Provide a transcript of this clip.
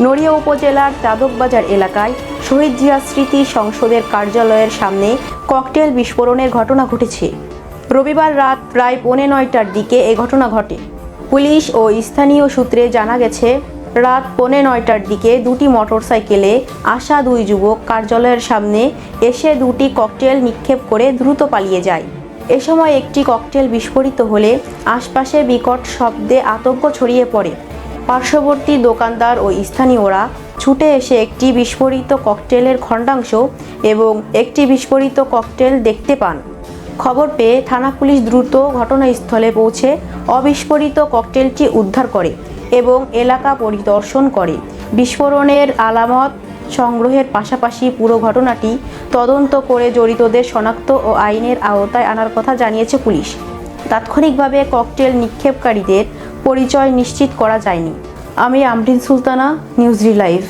নড়িয়া উপজেলার চাদকবাজার এলাকায় শহীদ জিয়া স্মৃতি সংসদের কার্যালয়ের সামনে ককটেল বিস্ফোরণের ঘটনা ঘটেছে। রবিবার রাত প্রায় 9:45টার দিকে এ ঘটনা ঘটে। পুলিশ ও স্থানীয় সূত্রে জানা গেছে, রাত 9:45টার দিকে দুটি মোটরসাইকেলে আসা দুই যুবক কার্যালয়ের সামনে এসে দুটি ককটেল নিক্ষেপ করে দ্রুত পালিয়ে যায়। এ সময় একটি ককটেল বিস্ফোরিত হলে আশপাশে বিকট শব্দে আতঙ্ক ছড়িয়ে পড়ে। পার্শ্ববর্তী দোকানদার ও স্থানীয়রা ছুটে এসে একটি বিস্ফোরিত ককটেলের খণ্ডাংশ এবং একটি বিস্ফোরিত ককটেল দেখতে পান। খবর পেয়ে থানা পুলিশ দ্রুত ঘটনাস্থলে পৌঁছে অবিস্ফোরিত ককটেলটি উদ্ধার করে এবং এলাকা পরিদর্শন করে। বিস্ফোরণের আলামত সংগ্রহের পাশাপাশি পুরো ঘটনাটি তদন্ত করে জড়িতদের শনাক্ত ও আইনের আওতায় আনার কথা জানিয়েছে পুলিশ। তাৎক্ষণিকভাবে ককটেল নিক্ষেপকারীদের পরিচয় নিশ্চিত করা যায়নি। আমি আমরিন সুলতানা, নিউজ রিলাইভ।